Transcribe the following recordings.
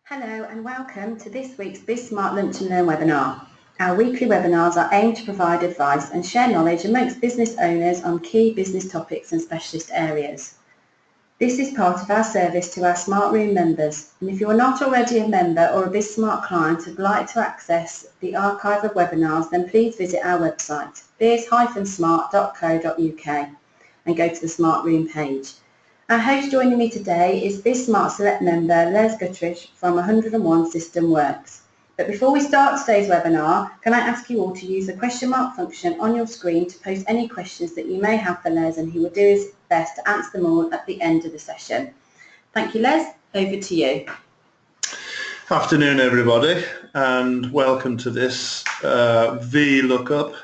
Hello and welcome to this week's BizSmart Lunch and Learn webinar. Our weekly webinars are aimed to provide advice and share knowledge amongst business owners on key business topics and specialist areas. This is part of our service to our Smart Room members, and if you are not already a member or a BizSmart client and would like to access the archive of webinars, then please visit our website biz-smart.co.uk and go to the Smart Room page. Our host joining me today is BizSmart Select member Les Guttrich from 101 System Works. But before we start today's webinar, can I ask you all to use the question mark function on your screen to post any questions that you may have for Les, and he will do his best to answer them all at the end of the session. Thank you, Les. Over to you. Afternoon, everybody, and welcome to this VLOOKUP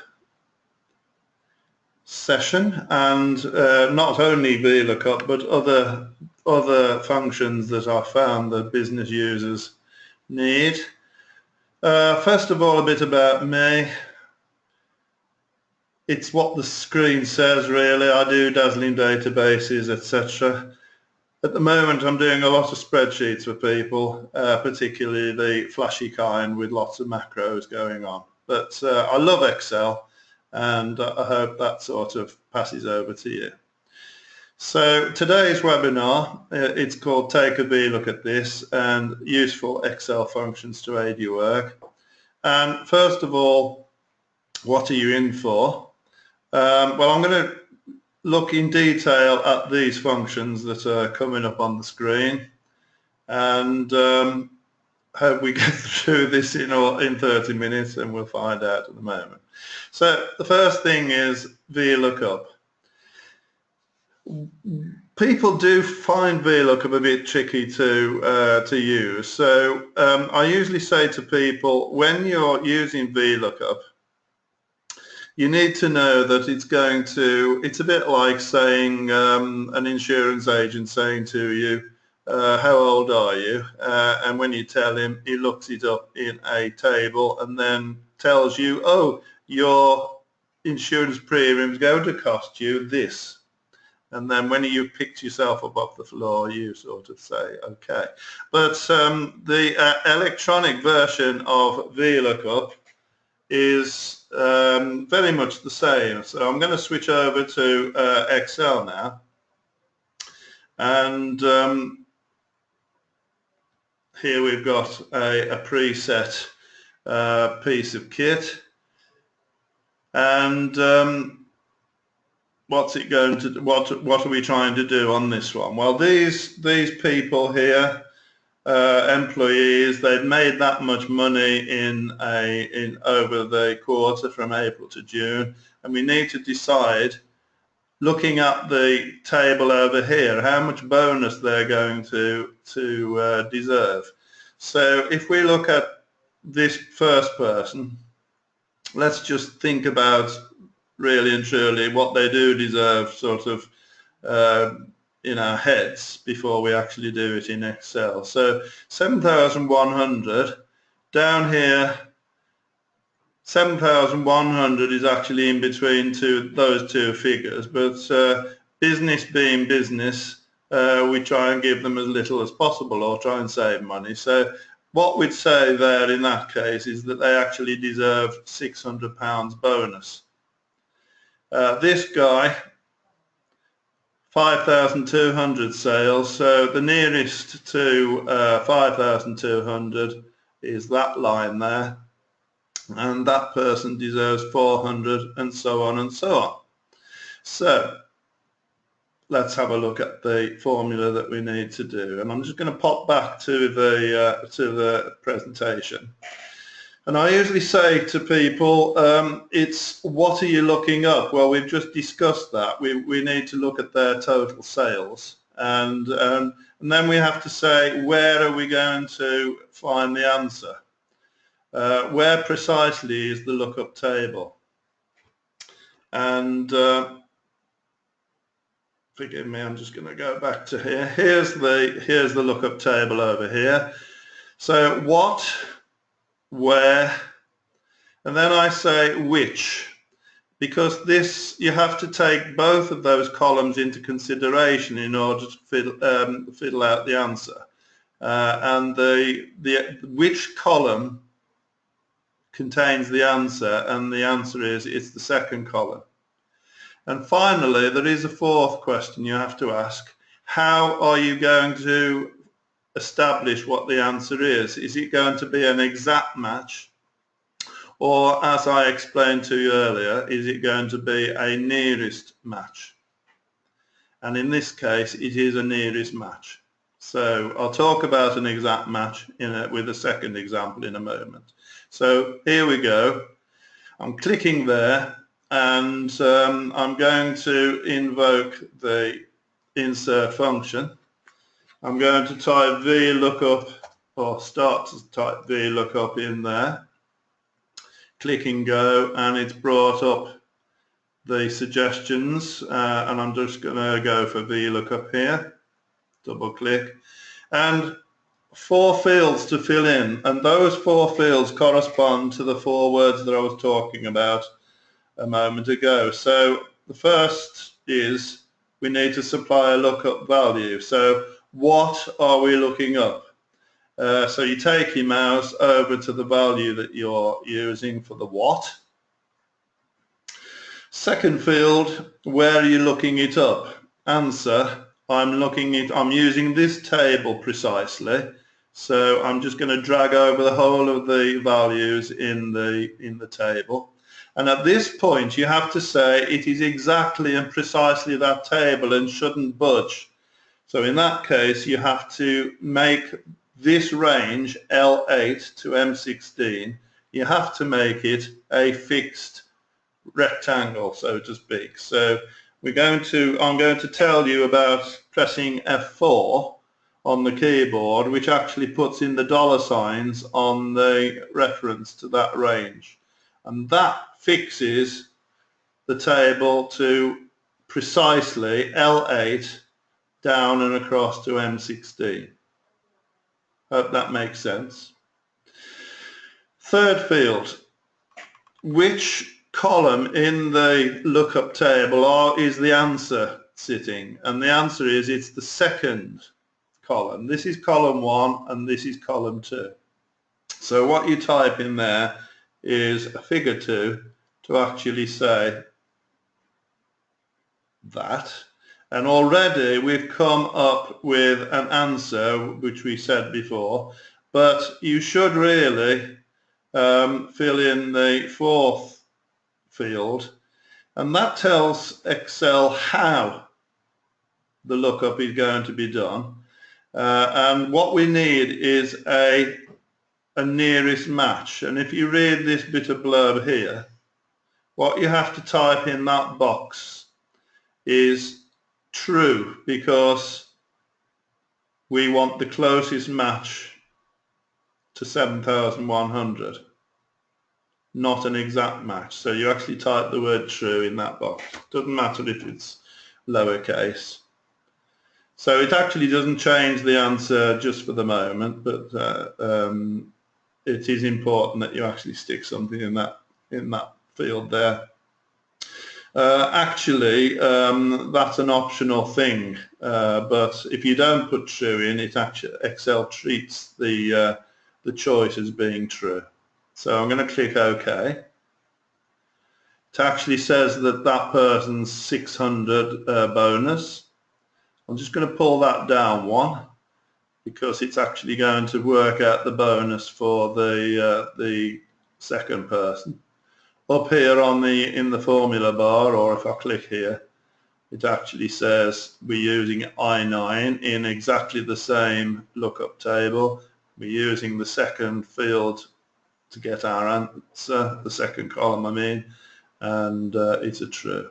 session, and not only VLOOKUP but other functions that I found that business users need. First of all, a bit about me. It's what the screen says, really. I do dazzling databases, etc. At the moment I'm doing a lot of spreadsheets for people, particularly the flashy kind with lots of macros going on. But I love Excel, and I hope that sort of passes over to you. So today's webinar, it's called Take a VLOOK at This and Useful Excel Functions to Aid Your Work. And first of all, what are you in for? Well, I'm going to look in detail at these functions that are coming up on the screen, and hope we get through this in 30 minutes, and we'll find out at the moment. So the first thing is VLOOKUP. People do find VLOOKUP a bit tricky to use. So I usually say to people, when you're using VLOOKUP, you need to know that it's a bit like saying an insurance agent saying to you, how old are you? And when you tell him, he looks it up in a table and then tells you, oh, your insurance premium is going to cost you this. And then when you've picked yourself up off the floor, you sort of say, okay. But the electronic version of VLOOKUP is very much the same. So I'm going to switch over to Excel now. And here we've got a preset piece of kit. And what's it going to do? What are we trying to do on this one? Well, these people here, employees, they've made that much money in over the quarter from April to June, and we need to decide, looking at the table over here, how much bonus they're going to deserve. So if we look at this first person, let's just think about really and truly what they do deserve, sort of in our heads, before we actually do it in Excel. So 7,100 down here, 7,100 is actually in between those two figures, but business being business, we try and give them as little as possible or try and save money. So what we'd say there in that case is that they actually deserve £600 bonus. This guy, 5,200 sales, so the nearest to 5,200 is that line there, and that person deserves 400, and so on and so on. So let's have a look at the formula that we need to do, and I'm just going to pop back to the presentation. And I usually say to people, it's what are you looking up? Well, we've just discussed that. We need to look at their total sales, and then we have to say, where are we going to find the answer? Where precisely is the lookup table? And forgive me, I'm just going to go back to here. Here's the lookup table over here. So what, where, and then I say which, because this, you have to take both of those columns into consideration in order to fill out the answer. and which column contains the answer, and the answer is it's the second column. And finally, there is a fourth question you have to ask. How are you going to establish what the answer is? Is it going to be an exact match? Or, as I explained to you earlier, is it going to be a nearest match? And in this case, it is a nearest match. So I'll talk about an exact match with a second example in a moment. So here we go. I'm clicking there, and I'm going to invoke the insert function. I'm going to type VLOOKUP, or start to type VLOOKUP in there. Click and go, and it's brought up the suggestions, and I'm just going to go for VLOOKUP here. Double click, and 4 fields to fill in, and those 4 fields correspond to the 4 words that I was talking about a moment ago. So the first is we need to supply a lookup value. So what are we looking up? So you take your mouse over to the value that you're using for the what. Second field, where are you looking it up? Answer, I'm using this table precisely. So I'm just going to drag over the whole of the values in the table. And at this point you have to say it is exactly and precisely that table and shouldn't budge. So in that case you have to make this range L8 to M16, you have to make it a fixed rectangle, so to speak. So I'm going to tell you about pressing F4 on the keyboard, which actually puts in the $ on the reference to that range, and that fixes the table to precisely L8 down and across to M16. Hope that makes sense. Third field, which column in the lookup table is the answer sitting? And the answer is it's the second column. This is column 1 and this is column 2. So what you type in there is a figure 2 to actually say that. And already we've come up with an answer, which we said before, but you should really fill in the 4th field, and that tells Excel how the lookup is going to be done. And what we need is a nearest match. And if you read this bit of blurb here, what you have to type in that box is true, because we want the closest match to 7,100, not an exact match. So you actually type the word true in that box. Doesn't matter if it's lowercase. So it actually doesn't change the answer just for the moment, but it is important that you actually stick something in that field there. Actually, that's an optional thing, but if you don't put true in, Excel treats the choice as being true. So I'm going to click OK. It actually says that that person's 600 bonus. I'm just going to pull that down 1, because it's actually going to work out the bonus for the second person. Up here in the formula bar, or if I click here, it actually says we're using I9 in exactly the same lookup table. We're using the second field to get our answer, the second column I mean, and it's a true.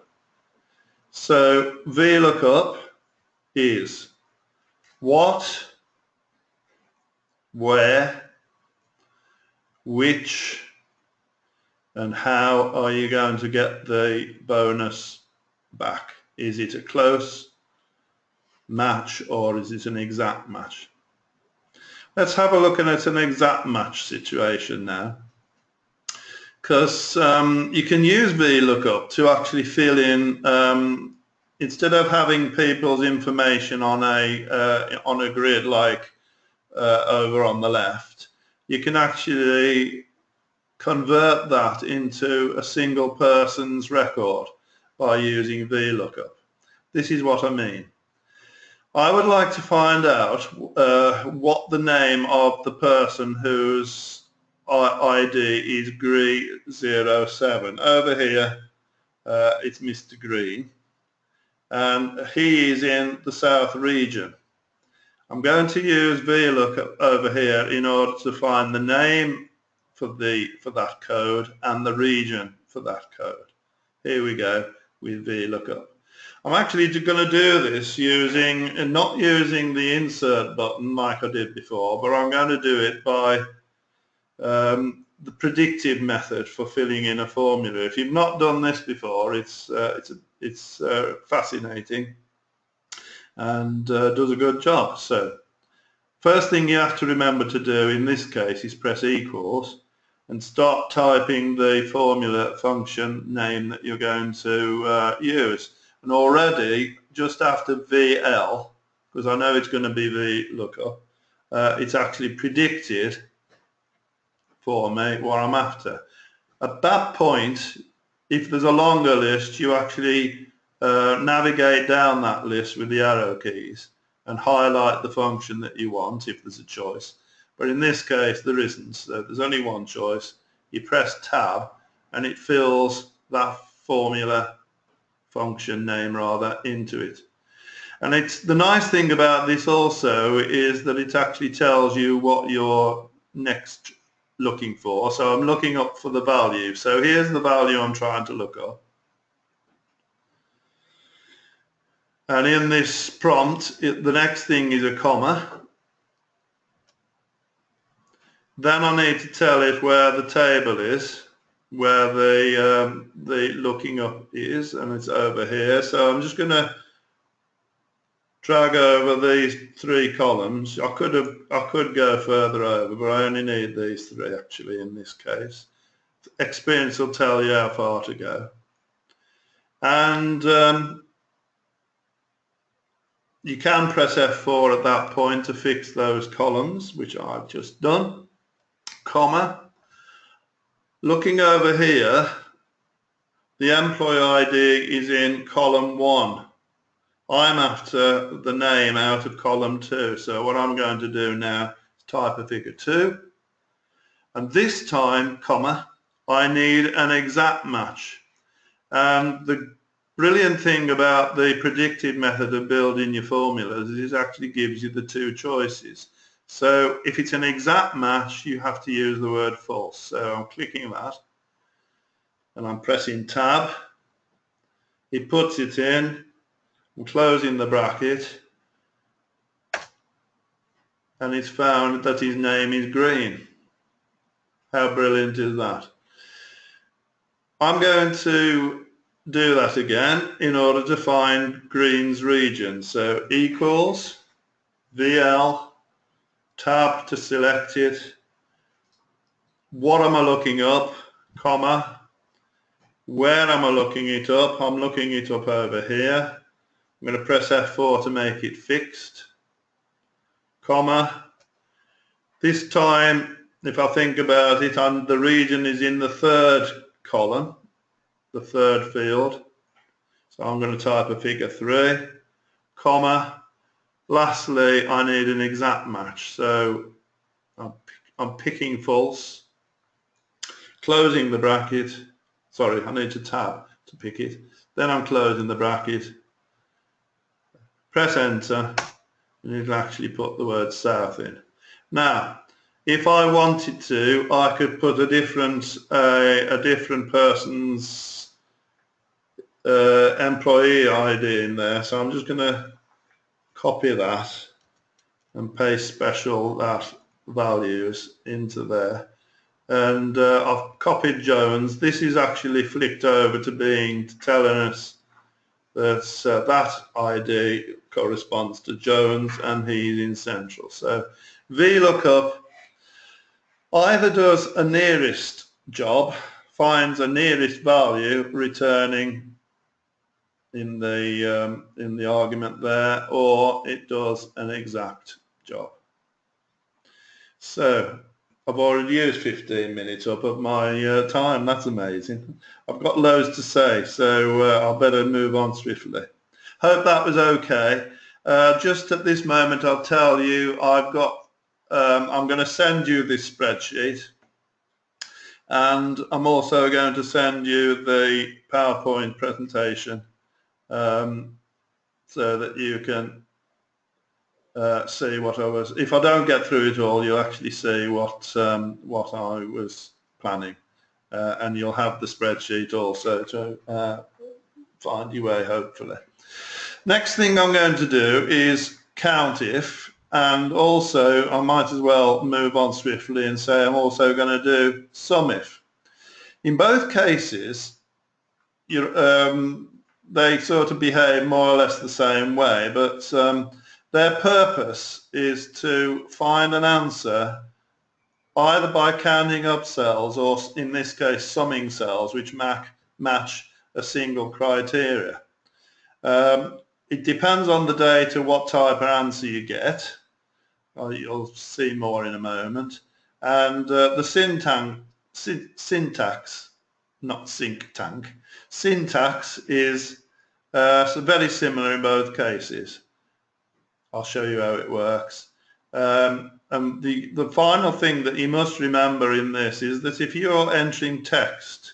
So VLOOKUP is what, where, which, and how are you going to get the bonus back? Is it a close match or is it an exact match? Let's have a look at an exact match situation now, because you can use VLOOKUP to actually fill in, instead of having people's information on a grid like over on the left, you can actually convert that into a single person's record by using VLOOKUP. This is what I mean. I would like to find out what the name of the person whose ID is Green07. Over here it's Mr. Green, and he is in the South region. I'm going to use VLOOKUP over here in order to find the name for that code and the region for that code. Here we go with VLOOKUP. I'm actually going to do this not using the insert button like I did before, but I'm going to do it by the predictive method for filling in a formula. If you've not done this before, it's fascinating and does a good job. So first thing you have to remember to do in this case is press equals and start typing the formula function name that you're going to use. And already just after VL, because I know it's going to be VLOOKUP, it's actually predicted for me what I'm after. At that point, if there's a longer list, you actually navigate down that list with the arrow keys and highlight the function that you want if there's a choice. But in this case there isn't, so there's only one choice. You press tab and it fills that formula function name rather into it. And it's the nice thing about this also is that it actually tells you what you're next looking for. So I'm looking up for the value. So here's the value I'm trying to look up. And in this prompt, the next thing is a comma. Then I need to tell it where the table is, where the looking up is, and it's over here. So I'm just going to drag over these three columns. I could go further over, but I only need these three actually in this case. Experience will tell you how far to go. And you can press F4 at that point to fix those columns, which I've just done. Comma. Looking over here, the employee ID is in column 1. I'm after the name out of column 2. So what I'm going to do now is type a figure 2. And this time, comma, I need an exact match. And the brilliant thing about the predictive method of building your formulas is it actually gives you the two choices. So if it's an exact match, you have to use the word false. So I'm clicking that and I'm pressing tab. It puts it in. I'm closing the bracket and it's found that his name is Green. How brilliant is that? I'm going to do that again in order to find Green's region. So equals VL, tab to select it. What am I looking up? Comma. Where am I looking it up? I'm looking it up over here. I'm going to press F4 to make it fixed. Comma. This time, if I think about it, the region is in the third column, the third field. So I'm going to type a figure 3, comma. Lastly, I need an exact match. So I'm picking false, closing the bracket. Sorry, I need to tab to pick it. Then I'm closing the bracket. Press enter and it'll actually put the word south in. Now, if I wanted to, I could put a different person's employee ID in there. So I'm just going to copy that and paste special that values into there. And I've copied Jones. This is actually flicked over to telling us that that ID corresponds to Jones and he's in Central. So VLOOKUP either does a nearest job, finds a nearest value returning in the argument there, or it does an exact job. So I've already used 15 minutes up of my time. That's amazing. I've got loads to say, so I'll better move on swiftly. Hope that was okay. Just at this moment, I'll tell you I'm going to send you this spreadsheet, and I'm also going to send you the PowerPoint presentation so that you can see what I was. If I don't get through it all, you'll actually see what I was planning, and you'll have the spreadsheet also to find your way, hopefully. Next thing I'm going to do is count if, and also I might as well move on swiftly and say I'm also going to do sum if. In both cases, they sort of behave more or less the same way, but their purpose is to find an answer either by counting up cells or, in this case, summing cells which match a single criteria. It depends on the data what type of answer you get. You'll see more in a moment. And the syntax, not think tank, syntax is very similar in both cases. I'll show you how it works. And the final thing that you must remember in this is that if you're entering text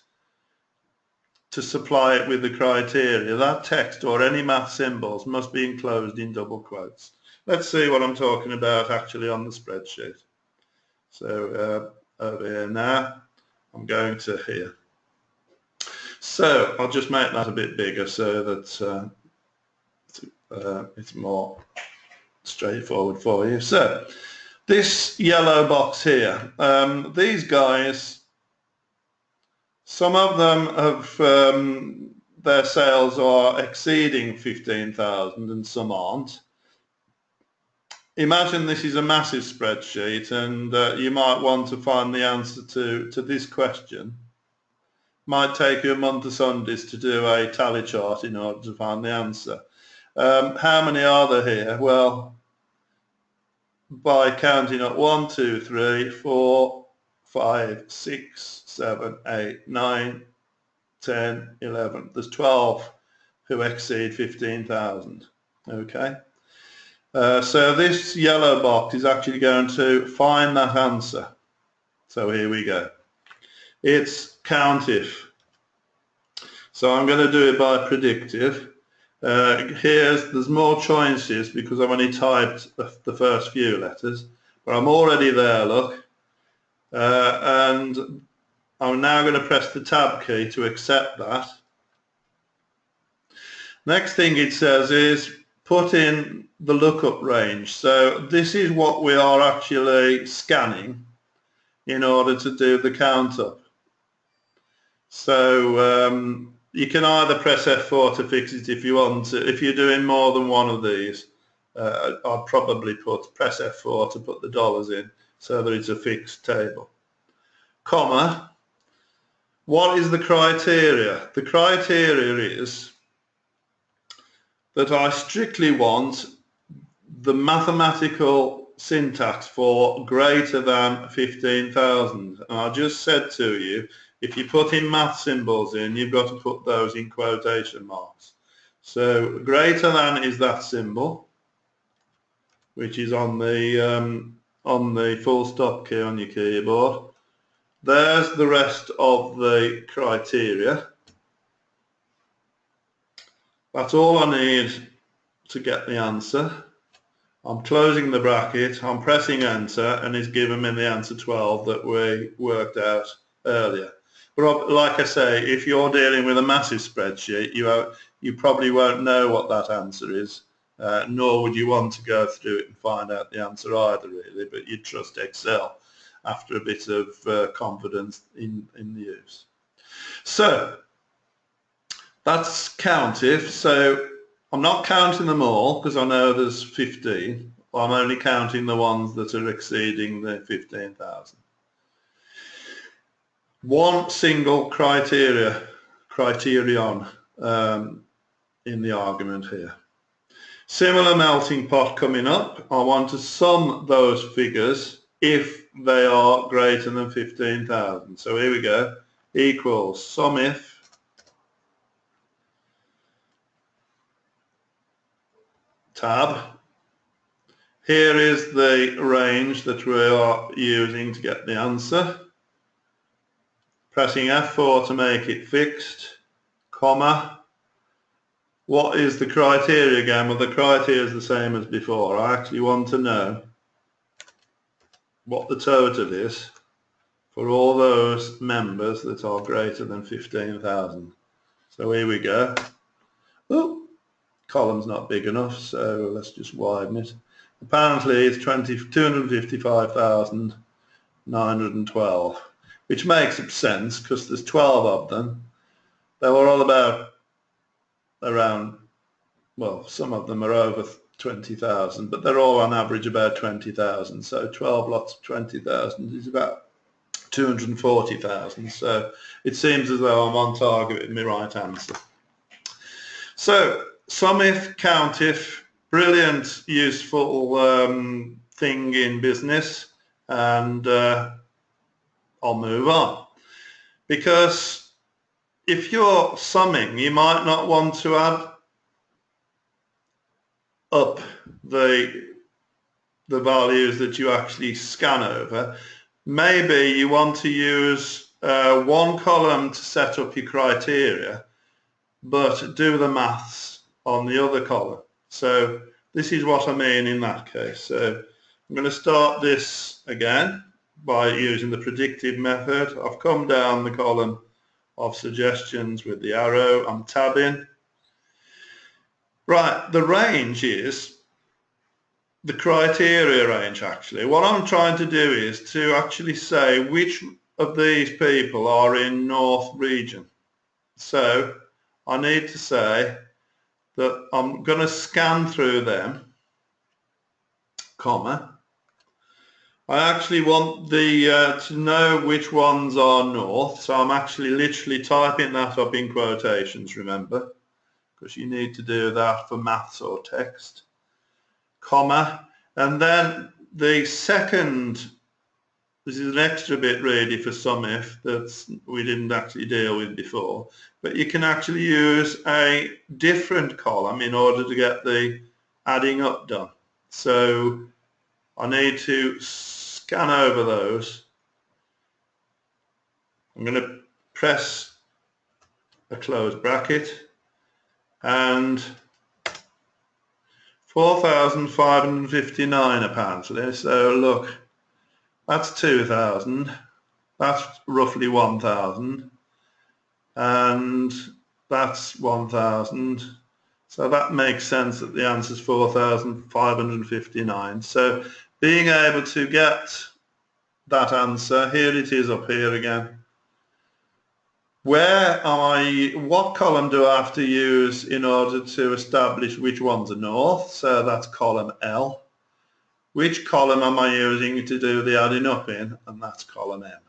to supply it with the criteria, that text or any math symbols must be enclosed in double quotes. Let's see what I'm talking about actually on the spreadsheet. So over here now, I'm going to here. So I'll just make that a bit bigger so that it's more straightforward for you. So this yellow box here, these guys, some of them have their sales are exceeding 15,000 and some aren't. Imagine this is a massive spreadsheet, and you might want to find the answer to this question. Might take you a month of Sundays to do a tally chart in order to find the answer. How many are there here? Well, by counting up 1, 2, 3, 4, 5, 6, 7, 8, 9, 10, 11. There's 12 who exceed 15,000. Okay. So this yellow box is actually going to find that answer. So here we go. It's count if. So I'm going to do it by predictive. There's more choices because I've only typed the first few letters, but I'm already there, look. And I'm now going to press the tab key to accept that. Next thing it says is put in the lookup range. So this is what we are actually scanning in order to do the count up. So you can either press F4 to fix it if you want to. If you're doing more than one of these, I'd probably press F4 to put the dollars in so that it's a fixed table. Comma. What is the criteria? The criteria is that I strictly want the mathematical syntax for greater than 15,000. And I just said to you, if you put in math symbols in, you've got to put those in quotation marks. So greater than is that symbol, which is on the full stop key on your keyboard. There's the rest of the criteria. That's all I need to get the answer. I'm closing the bracket, I'm pressing enter, and it's given me the answer 12 that we worked out earlier. But like I say, if you're dealing with a massive spreadsheet, you probably won't know what that answer is, nor would you want to go through it and find out the answer either, really, but you trust Excel after a bit of confidence in the use. So that's count if. So I'm not counting them all because I know there's 15. I'm only counting the ones that are exceeding the 15,000. One single criterion in the argument here. Similar melting pot coming up. I want to sum those figures if they are greater than 15,000. So here we go, equals sum if tab. Here is the range that we are using to get the answer. Pressing F4 to make it fixed, comma. What is the criteria again? Well, the criteria is the same as before. I actually want to know what the total is for all those members that are greater than 15,000. So here we go. Oh, column's not big enough, so let's just widen it. Apparently it's 255,912, which makes sense because there's 12 of them. They were all about around, well, some of them are over 20,000, but they're all on average about 20,000. So 12 lots of 20,000 is about 240,000. So it seems as though I'm on target with my right answer. So sum if, count if, brilliant, useful thing in business, and I'll move on. Because if you're summing, you might not want to add up the values that you actually scan over. Maybe you want to use one column to set up your criteria, but do the maths on the other column. So this is what I mean in that case. So I'm going to start this again by using the predictive method. I've come down the column of suggestions with the arrow. I'm tabbing. Right, the range is the criteria range actually. What I'm trying to do is to actually say which of these people are in North region. So I need to say that I'm going to scan through them, comma. I actually want the to know which ones are North, so I'm actually literally typing that up in quotations, remember, because you need to do that for maths or text, comma. And then the second, this is an extra bit really for sum if that we didn't actually deal with before, but you can actually use a different column in order to get the adding up done. So I need to scan over those. I'm going to press a close bracket and 4,559 apparently. So look, that's 2,000, that's roughly 1,000, and that's 1,000. So that makes sense that the answer is 4,559. So being able to get that answer, here it is up here again. What column do I have to use in order to establish which ones are North? So that's column L. Which column am I using to do the adding up in? And that's column M.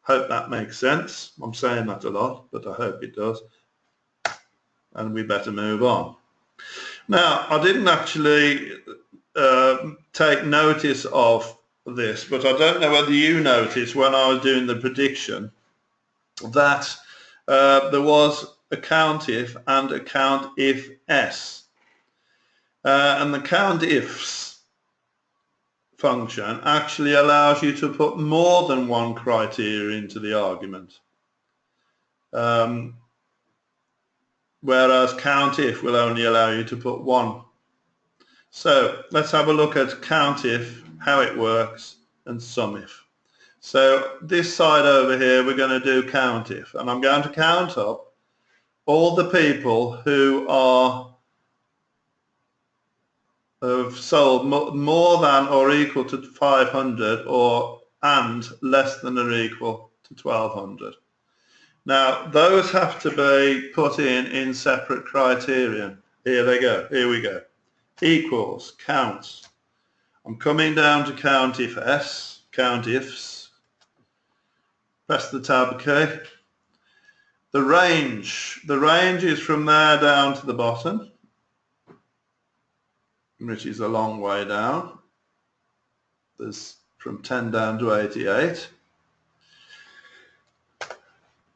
Hope that makes sense. I'm saying that a lot, but I hope it does. And we better move on. Now, I didn't actually take notice of this, but I don't know whether you noticed when I was doing the prediction that there was a count if and a count if s. And the count ifs function actually allows you to put more than one criteria into the argument. Whereas count if will only allow you to put one. So let's have a look at count if, how it works, and sum if. So this side over here we're going to do count if, and I'm going to count up all the people who have sold more than or equal to 500 and less than or equal to 1,200. Now those have to be put in separate criterion. Here they go. Here we go. Equals counts. I'm coming down to count if s, count ifs. Press the tab key. The range is from there down to the bottom, which is a long way down. There's from 10 down to 88.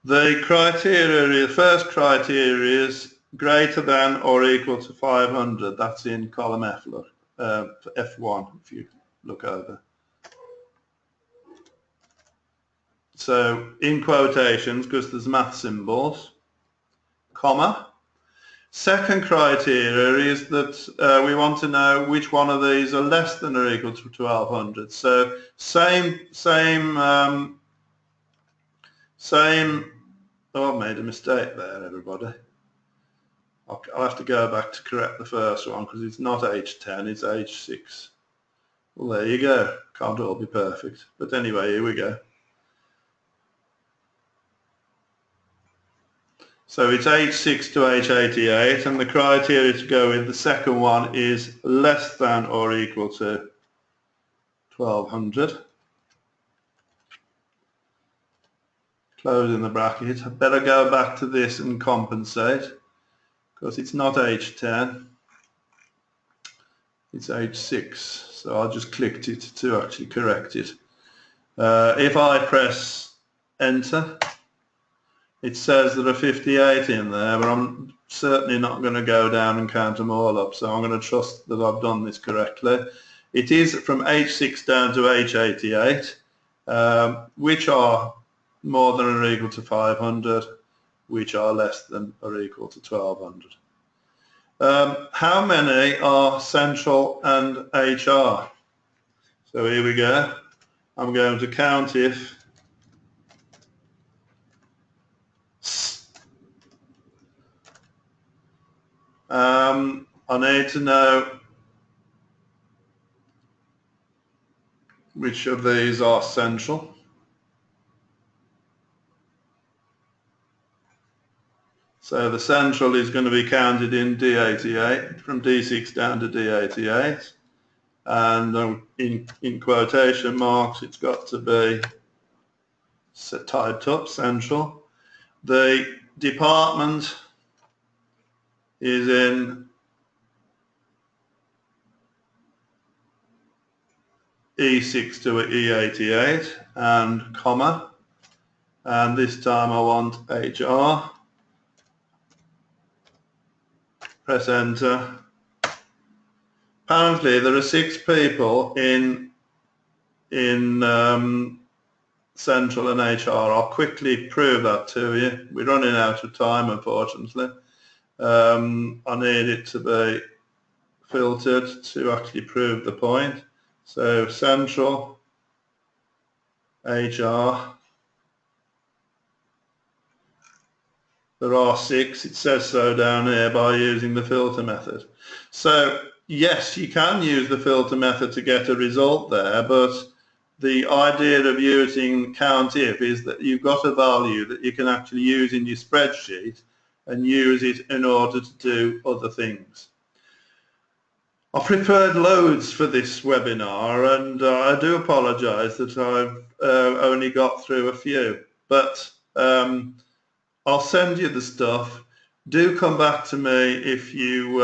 The criteria, the first criteria is greater than or equal to 500. That's in column F, look, F1 if you look over. So in quotations, because there's math symbols, comma. Second criteria is that we want to know which one of these are less than or equal to 1200. So same, oh, I made a mistake there, everybody. I'll have to go back to correct the first one because it's not H10, it's H6. Well, there you go. Can't all be perfect. But anyway, here we go. So it's H6 to H88, and the criteria to go with the second one is less than or equal to 1200. Closing the bracket. I better go back to this and compensate because it's not H10, it's H6. So I just clicked it to actually correct it. If I press enter, it says there are 58 in there, but I'm certainly not going to go down and count them all up, so I'm going to trust that I've done this correctly. It is from H6 down to H88, which are more than or equal to 500, which are less than or equal to 1200. How many are central and HR? So here we go. I'm going to count if I need to know which of these are central. So the central is going to be counted in D88, from D6 down to D88. And in quotation marks, it's got to be typed up, central. The department is in E6 to E88 and comma, and this time I want HR. Press enter. Apparently there are 6 people in Central and HR. I'll quickly prove that to you. We're running out of time, unfortunately. I need it to be filtered to actually prove the point. So Central, HR, there are 6, it says so down here, by using the filter method. So yes, you can use the filter method to get a result there, but the idea of using count if is that you've got a value that you can actually use in your spreadsheet and use it in order to do other things. I've prepared loads for this webinar, and I do apologise that I've only got through a few, but I'll send you the stuff. Do come back to me if you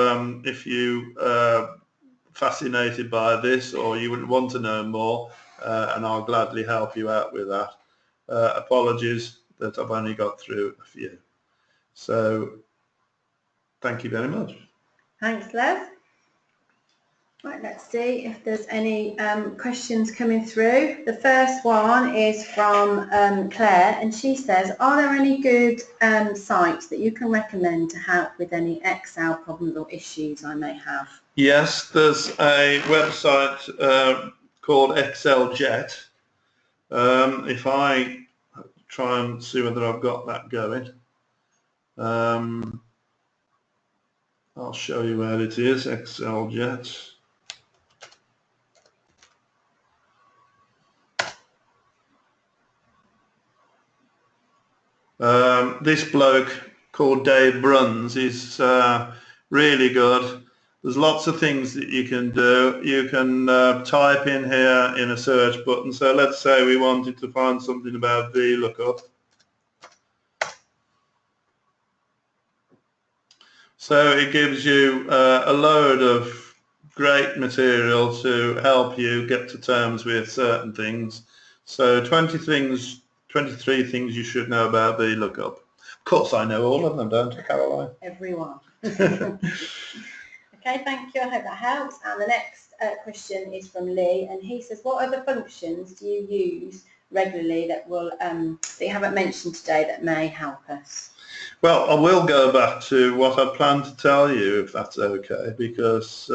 fascinated by this or you would want to know more, and I'll gladly help you out with that. Apologies that I've only got through a few. So thank you very much. Thanks, Les. Right, let's see if there's any questions coming through. The first one is from Claire, and she says, are there any good sites that you can recommend to help with any Excel problems or issues I may have? Yes, there's a website called Excel Jet. If I try and see whether I've got that going, I'll show you where it is, Excel Jet. This bloke called Dave Bruns is really good. There's lots of things that you can do. You can type in here in a search button. So let's say we wanted to find something about VLOOKUP. So it gives you a load of great material to help you get to terms with certain things. So 23 things you should know about VLOOKUP. Of course I know all of them, don't I, Caroline? Everyone. Okay, thank you. I hope that helps. And the next question is from Lee, and he says, what other functions do you use regularly that will that you haven't mentioned today that may help us? Well, I will go back to what I planned to tell you, if that's okay, because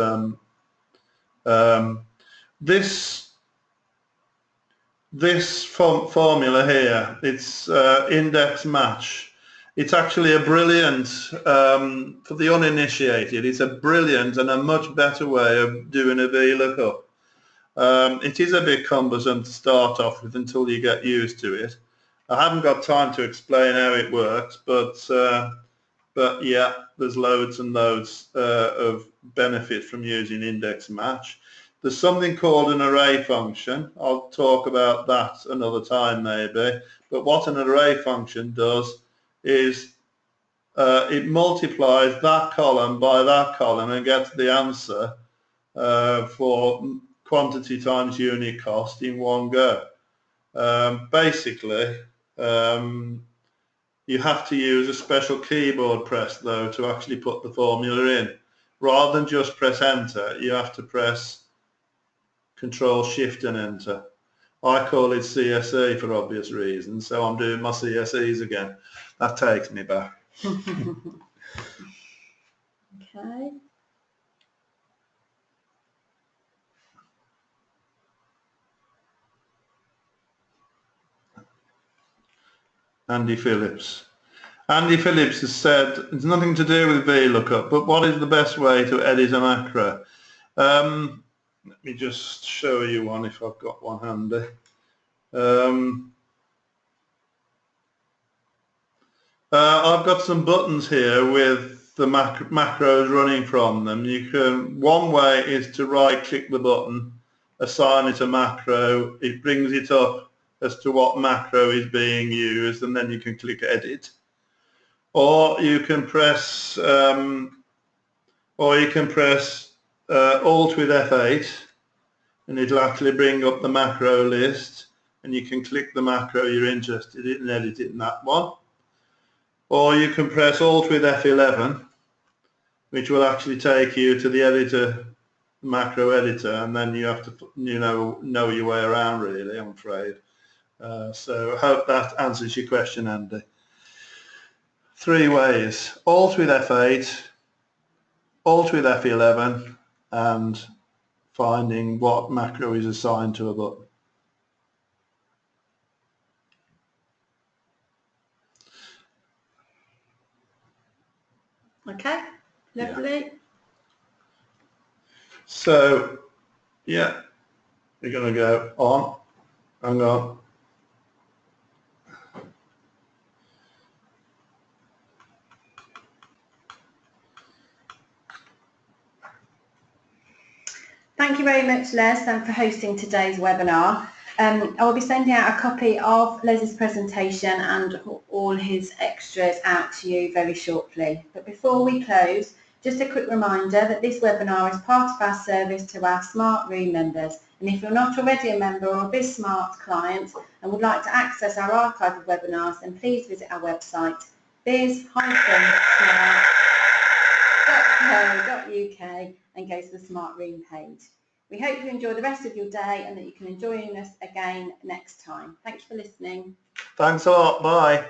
this formula here, it's index match. It's actually a brilliant, for the uninitiated, it's a brilliant and a much better way of doing a VLOOKUP. It is a bit cumbersome to start off with until you get used to it. I haven't got time to explain how it works, but yeah, there's loads and loads of benefit from using index match. There's something called an array function. I'll talk about that another time maybe. But what an array function does is it multiplies that column by that column and gets the answer for quantity times unit cost in one go. Basically, you have to use a special keyboard press though to actually put the formula in. Rather than just press enter, you have to press Control Shift and enter. I call it CSE for obvious reasons, so I'm doing my CSEs again. That takes me back. Okay. Andy Phillips. Andy Phillips has said, it's nothing to do with VLOOKUP, but what is the best way to edit a macro? Let me just show you one if I've got one handy. I've got some buttons here with the macros running from them. One way is to right click the button, assign it a macro, it brings it up as to what macro is being used, and then you can click edit. Or you can press Alt with F8 and it'll actually bring up the macro list, and you can click the macro you're interested in and edit it in that one. Or you can press Alt with F11, which will actually take you to the editor, macro editor, and then you have to know your way around really, I'm afraid. So I hope that answers your question, Andy. 3 ways: Alt with F8, Alt with F11, and finding what macro is assigned to a button. Okay, lovely. Yeah. So, yeah, we're going to go on. Hang on. Thank you very much, Les, for hosting today's webinar. I will be sending out a copy of Les's presentation and all his extras out to you very shortly. But before we close, just a quick reminder that this webinar is part of our service to our Smart Room members. And if you're not already a member or a BizSmart client and would like to access our archive of webinars, then please visit our website, biz-smart.co.uk, and go to the Smart Room page. We hope you enjoy the rest of your day and that you can join us again next time. Thank you for listening. Thanks a lot. Bye.